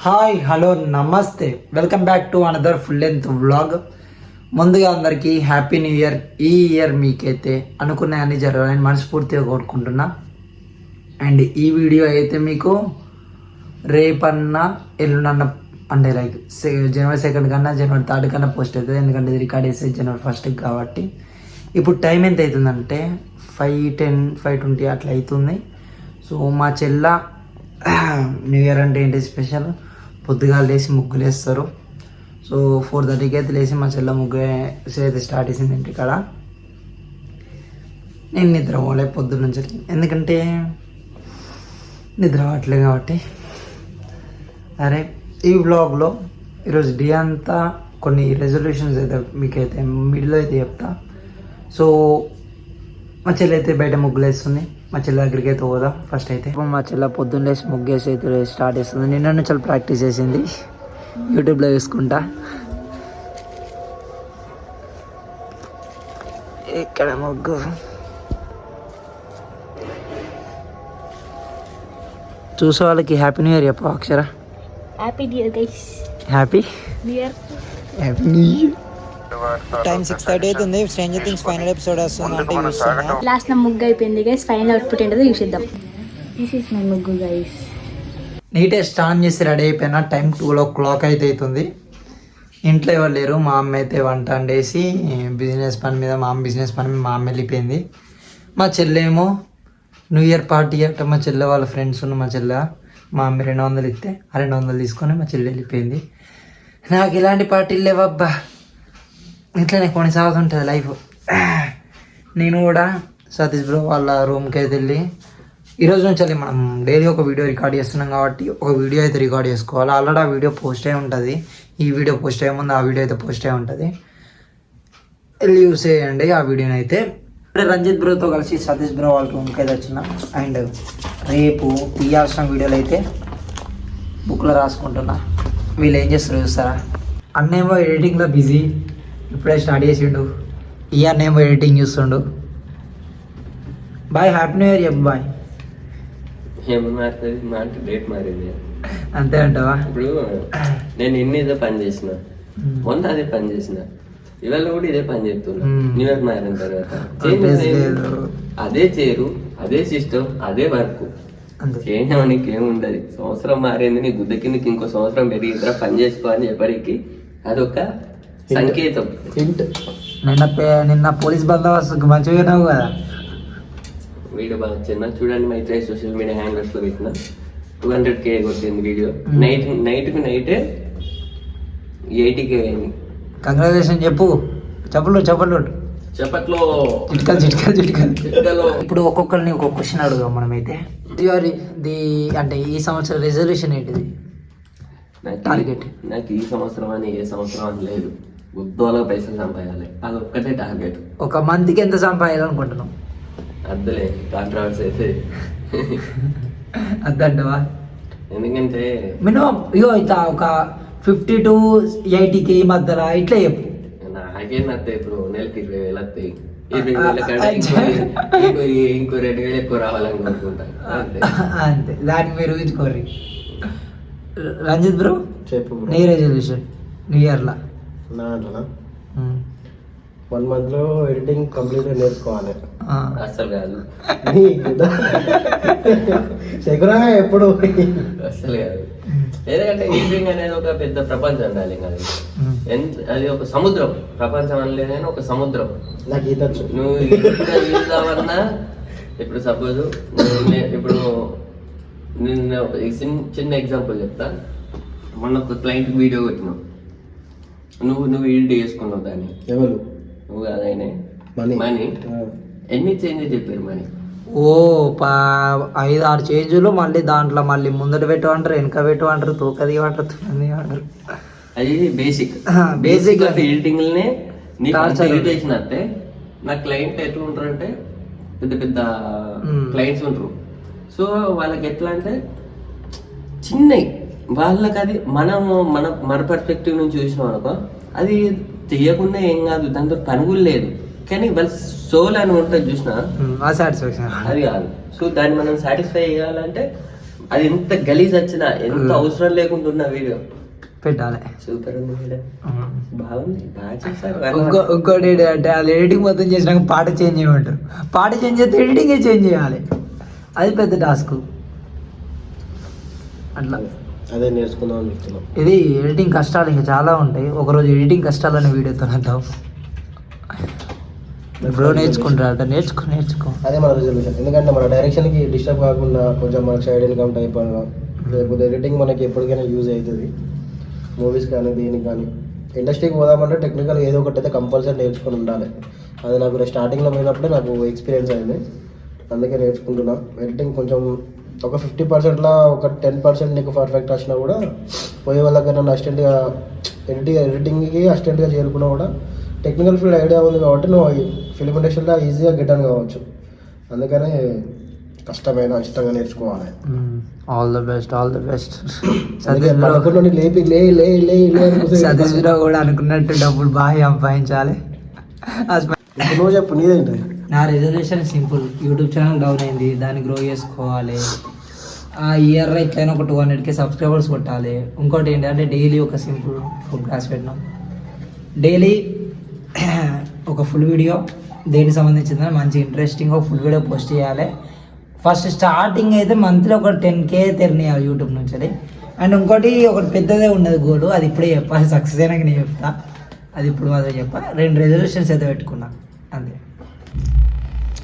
Hi hello నమస్తే, welcome back to another full length vlog. ముందుగా అందరికీ హ్యాపీ న్యూ ఇయర్. ఈ ఇయర్ మీకైతే అనుకున్న అన్ని జరగాలని మనస్ఫూర్తిగా కోరుకుంటున్నా. అండ్ ఈ వీడియో అయితే మీకు రేపన్నా ఎల్లుండన్న అంటే లైక్ జనవరి 2 కన్నా జనవరి 3 కన్నా పోస్ట్ అవుతుంది. ఎందుకంటే ఇది రికార్డ్ చేసేది జనవరి 1 కాబట్టి. ఇప్పుడు టైం ఎంత అవుతుందంటే 5:10 5:20 అట్లా అవుతుంది. సో మా చెల్ల న్యూ ఇయర్ అంటే ఏంటి స్పెషల్, పొద్దుగా లేచి ముగ్గులు వేస్తారు. సో 4:30కి అయితే లేచి మా చెల్ల ముగ్గు అయితే స్టార్ట్ చేసింది ఇంటి కాడ. నేను నిద్ర పోలే పొద్దున్న నుంచి, ఎందుకంటే నిద్ర అవ్వట్లేదు కాబట్టి. అరే ఈ వ్లాగ్లో ఈరోజు డే అంతా కొన్ని రెజల్యూషన్స్ అయితే మీకైతే మిడిల్ అయితే చెప్తా. సో మా చెల్లి అయితే బయట ముగ్గులు వేస్తుంది. మా చెల్లి దగ్గరికి అయితే పోదాం. ఫస్ట్ అయితే మా చెల్ల పొద్దున్న లేసి ముగ్గేసి అయితే స్టార్ట్ చేస్తుంది. నిన్న నుంచి ప్రాక్టీస్ చేసింది, యూట్యూబ్లో చూసుకుంటా. ఇక్కడ ముగ్గు చూసే వాళ్ళకి హ్యాపీ న్యూ ఇయర్ చెప్పు Akshara. Happy new year guys. Happy new year. Happy new year. Time 6:30 అవుతుంది. స్ట్రేంజర్ థింగ్స్ ఫైనల్ ఎపిసోడ్ వస్తుంది అంటే చూస్తున్నా. లాస్ట్ నా ముగ్గు అయిపోయింది గైస్. ఫైనల్ అవుట్పుట్ ఏంటో చూసేద్దాం. దిస్ ఇస్ మై ముగ్గు గైస్. నీట్గా స్నానం చేసి రెడీ అయిపోయినా టైం 12 అయితే అవుతుంది. ఇంట్లో ఎవరు లేరు. మా అమ్మ అయితే వంట వండేసి బిజినెస్ పని మీద, మా అమ్మ బిజినెస్ పని మీద మా అమ్మ వెళ్ళిపోయింది. మా చెల్లెమో న్యూ ఇయర్ పార్టీ అట్ట మా చెల్లె వాళ్ళ ఫ్రెండ్స్ ఉన్న మా చెల్లె మా అమ్మ 200 ఇస్తే ఆ 200 తీసుకొని మా చెల్లె వెళ్ళిపోయింది. నాకు ఇలాంటి పార్టీలు లేవబ్బా, ఇట్లనే కొనసాగుతుంటుంది లైఫ్. నేను కూడా సతీష్ బ్రో వాళ్ళ రూమ్కి అయితే వెళ్ళి ఈరోజు నుంచి మనం డైలీ ఒక వీడియో రికార్డ్ చేస్తున్నాం కాబట్టి ఒక వీడియో అయితే రికార్డ్ చేసుకోవాలి. ఆల్రెడీ ఆ వీడియో పోస్ట్ అయి ఉంటుంది. ఈ వీడియో పోస్ట్ అయ్యే ముందు ఆ వీడియో అయితే పోస్ట్ అయి ఉంటుంది. వెళ్ళి యూస్ చేయండి ఆ వీడియోని అయితే. ఇప్పుడే రంజిత్ బ్రోతో కలిసి సతీష్ బ్రో వాళ్ళ రూమ్కి అయితే వచ్చిన. అండ్ రేపు తీయాల్సిన వీడియోలు అయితే బుక్లో రాసుకుంటున్నా. వీళ్ళు ఏం చేస్తారు చూస్తారా. అన్నేమో ఎడిటింగ్లో బిజీ, ఇప్పుడే స్టార్ట్ చేసిండు. ఈ అన్నేమో ఎడిటింగ్ చూస్తుండు. బాయ్ హ్యాపీ న్యూ ఇయర్ చెప్పు బాయ్. డేట్ మారింది అంతే అంటావా? ఇప్పుడు నేను ఇదే పని చేసిన, మొన్న అదే పని చేసిన, ఇవాళ కూడా ఇదే పని చేస్తున్నా. న్యూ ఇయర్ మారిన తర్వాత అదే చేరు, అదే సిస్టమ్, అదే వర్క్. చేయడానికి ఏముండదు. సంవత్సరం మారింది, నీ గుద్ద కిందకి ఇంకో సంవత్సరం పెరిగి పని చేసుకో అని చెప్పరికి అదొక సంకేతం. నిన్న పోలీస్ బందోబస్తు మంచిగా కదా. వీడియో బాగా చిన్న చూడండి, మైత్రి సోషల్ మీడియా హ్యాండిల్స్ లో పెట్టిన 200K కొట్టింది వీడియో. నైట్కి నైటే 80K అయింది. కంగ్రాచులేషన్ చెప్పు. చెప్పలు చెప్పట్లో చిట్కలు. ఇప్పుడు ఒక్కొక్కరిని ఒక్కొక్క క్వశ్చన్ అడుగుదాం మనమైతే. అంటే ఈ సంవత్సరం రెజల్యూషన్ ఏంటిది? టార్గెట్ నాకు ఈ సంవత్సరం అని ఏ సంవత్సరం అని లేదు. ఉద్యోగాలకు పైసలు సంపాదాలి, అది ఒక్కటే టార్గెట్. ఒక మంత్కి ఎంత సంపాదాలనుకుంటున్నాం? అద్దలే కాంట్రావర్సీ అయితే అద్దంటవా? ఎందుకంటే మినిమం ఇట్లా ఒక 50 to 80K మధ్యలో ఇట్లా చెప్పు. నాకేం వస్తాయి ఇప్పుడు నెలకి 20,000 వస్తాయి. 20,000 ఇంకో 2,000 ఎక్కువ రావాలని కోరుకుంటా అంతే. దాన్ని మీరు ఊహించుకోరు. రంజిత్ బ్రో చెప్పు. నీ రెజల్యూషన్ న్యూ ఇయర్లో? నా 1 month ఎడిటింగ్ కంప్లీట్ నేర్చుకోవాలి. అస్సలు కాదు, ఎప్పుడు అస్సలు కాదు. ఎందుకంటే ఎడిటింగ్ అనేది ఒక పెద్ద ప్రపంచం ఉండాలి కదా. అది ఒక సముద్రం, ప్రపంచం అనలేదని ఒక సముద్రం. నాకు ఈతచ్చు. నువ్వు ఈదామన్నా ఇప్పుడు సపోజ్ ఇప్పుడు నేను ఒక చిన్న ఎగ్జాంపుల్ చెప్తా. మొన్న ఒక క్లయింట్ వీడియో పెట్టినావు, నువ్వు ఎడిట్ చేసుకున్నావు దాన్ని. ఎవరు? నువ్వు కాదైనా మనీ ఎన్ని చేంజ్ చెప్పారు మనీ? 5-6 చేంజ్లు. మళ్ళీ దాంట్లో మళ్ళీ ముందట పెట్టమంటారు, వెనక పెట్టమంటారు, తూకది అంటారు. అది బేసిక్ ఎడిటింగ్ చేసిన నా క్లయింట్ ఎట్లా ఉంటారు అంటే పెద్ద పెద్ద క్లయింట్స్ ఉంటారు. సో వాళ్ళకి ఎట్లా అంటే చిన్నవి వాళ్ళకి, అది మన పర్స్పెక్టివ్ నుంచి చూసినాం అనుకో, అది చేయకుండా ఏం కాదు, దాంతో పనుగులు లేదు. కానీ వాళ్ళ సోల్ అని ఉంటుంది చూసినా, అది కాదు. సో దాన్ని మనం సాటిస్ఫై చేయాలంటే అది ఎంత గలీజ్ వచ్చినా ఎంత అవసరం లేకుండా ఉన్న వీడియో పెట్టాలి. సూపర్ ఉంది వీడియో, బాగుంది, బాగా చేశారు. ఇంకోటి అంటే వాళ్ళు ఎడిటింగ్ మొత్తం చేసినాక పాట చేంజ్ చేయమంటారు. పాట చేంజ్ చేస్తే ఎడిటింగే చేంజ్ చేయాలి, అది పెద్ద టాస్క్. అట్లా అదే నేర్చుకుందాం అని చెప్తున్నాం. ఇది ఎడిటింగ్ కష్టాలు ఇంకా చాలా ఉంటాయి. ఒకరోజు ఎడిటింగ్ కష్టాలు అనే వీడియోతో వద్దాం. బ్రో నేర్చుకుంటారట, నేర్చుకో. అదే మన రిజల్యూషన్. ఎందుకంటే మన డైరెక్షన్కి డిస్టర్బ్ కాకుండా కొంచెం మనకి సైడ్ ఇన్కమ్ టైప్ అన్నా, లేకపోతే ఎడిటింగ్ మనకి ఎప్పటికైనా యూజ్ అవుతుంది. మూవీస్ కానీ దేనికి కానీ ఇండస్ట్రీకి పోదామంటే టెక్నికల్ ఏదో ఒకటి అయితే కంపల్సరీ నేర్చుకొని ఉండాలి. అది నాకు స్టార్టింగ్లో పోయినప్పుడే నాకు ఎక్స్పీరియన్స్ అయింది, అందుకే నేర్చుకుంటున్నా. ఎడిటింగ్ కొంచెం ఒక 50%లా ఒక 10% నీకు పర్ఫెక్ట్ వచ్చినా కూడా పోయే వాళ్ళకి నన్ను అసిస్టెంట్గా ఎడిటింగ్కి అసిస్టెంట్గా చేరుకున్నా కూడా టెక్నికల్ ఫీల్డ్ ఐడియా ఉంది కాబట్టి నువ్వు ఫిలిం ఇండస్ట్రీలో ఈజీగా గెట్ అని కావచ్చు. అందుకనే కష్టమైన ఇష్టంగా నేర్చుకోవాలి. All the best. లేపి సతీష్ రావు కూడా అనుకున్నట్టు డబ్బులు బాగా సంపాదించాలి. నువ్వు చెప్పు నీదేంటి? నా reservation simple, YouTube channel down అయింది, దాన్ని గ్రో చేసుకోవాలి. ఆ ఇయర్ ఎట్లయినా ఒక 200K సబ్స్క్రైబర్స్ కొట్టాలి. ఇంకోటి ఏంటంటే డైలీ ఒక సింపుల్ ఫుడ్ క్లాస్ పెట్టినాం. డైలీ ఒక ఫుల్ వీడియో దేనికి సంబంధించిందని మంచి ఇంట్రెస్టింగ్ ఫుల్ వీడియో పోస్ట్ చేయాలి. ఫస్ట్ స్టార్టింగ్ అయితే మంత్లీ ఒక 10K తెరనియాలి యూట్యూబ్ నుంచి. అండ్ ఇంకోటి ఒకటి పెద్దదే ఉన్నది గోల్, అది ఇప్పుడే చెప్పాలి. సక్సెస్ అయినాక నేను చెప్తా, అది ఇప్పుడు మాత్రం చెప్పా. 2 రెజల్యూషన్స్ అయితే పెట్టుకున్నా అంతే.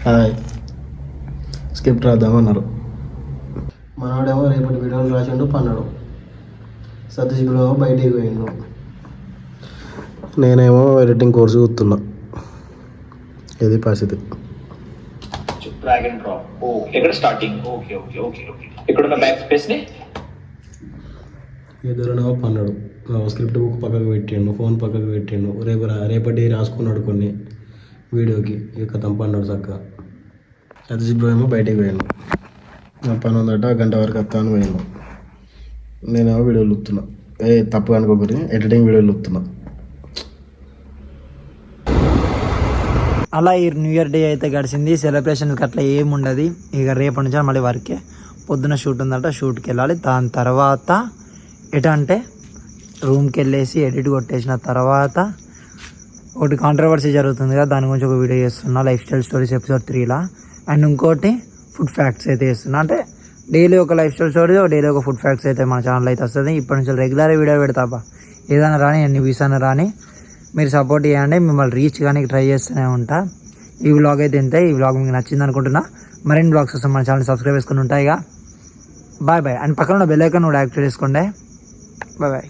Hi, script రాద్దామన్నారు. మనవాడేమో రేపటి వీడియోలు రాసిండు పన్నాడు. సతీష్ బ్రో బయటికి పోయిండు. నేనేమో ఎడిటింగ్ కోర్సు కూర్చున్నా. ఇది పరిస్థితి. Drag and drop. ఓకే, ఇక్కడ starting. Okay okay okay okay. ఇక్కడ ఉన్న బ్యాక్ స్పేస్ ని ఎదురునేమో పన్నాడు. స్క్రిప్ట్ బుక్ పక్కకు పెట్టిండు, ఫోన్ పక్కకు పెట్టిండు. రేపటి రాసుకున్నాడు కొన్ని వీడియోకి. ఇక తంపన్నాడు చక్కగా. సతీష్ బ్రో ఏమో బయటికి పోయాను. నా పని ఉందట, గంట వరకు వస్తాను పోయాను. నేనేమో వీడియోలు ఉత్తున్నా. తప్పు అనుకోకరి, ఎడిటింగ్ వీడియోలు ఉత్తున్నా. అలా ఈ న్యూ ఇయర్ డే అయితే గడిచింది. సెలబ్రేషన్కి అట్లా ఏముండదు. ఇక రేపటి నుంచి మళ్ళీ వర్కే. పొద్దున షూట్ ఉందట, షూట్కి వెళ్ళాలి. దాని తర్వాత ఎటంటే రూమ్కి వెళ్ళేసి ఎడిట్ కొట్టేసిన తర్వాత ఒకటి కాంట్రవర్సీ జరుగుతుంది కదా, దాని గురించి ఒక వీడియో చేస్తున్నా, లైఫ్ స్టైల్ స్టోరీస్ ఎపిసోడ్ 3లా. అండ్ ఇంకోటి ఫుడ్ ఫ్యాక్ట్స్ అయితే చేస్తున్నా. అంటే డైలీ ఒక లైఫ్ స్టైల్ స్టోరీ, డైలీ ఒక ఫుడ్ ఫ్యాక్ట్స్ అయితే మన ఛానల్ అయితే వస్తుంది. ఇప్పటి నుంచి రెగ్యులర్ వీడియో పెడతాపా. ఏదైనా రాని, ఎన్ని వ్యూస్ అయినా రాని, మీరు సపోర్ట్ చేయండి. మిమ్మల్ని రీచ్ కానీ ట్రై చేస్తూనే ఉంటా. ఈ వ్లాగ్ అయితే ఇంతే. ఈ వ్లాగ్ మీకు నచ్చింది అనుకుంటున్నా. మరిన్ని వ్లాగ్స్ వస్తాం, మన ఛానల్ సబ్స్క్రైబ్ చేసుకుని ఉంటాయి. Bye bye. అండ్ పక్కన ఉన్న బెల్ ఐకాన్ కూడా యాక్టివేట్ చేసుకోండి. Bye bye.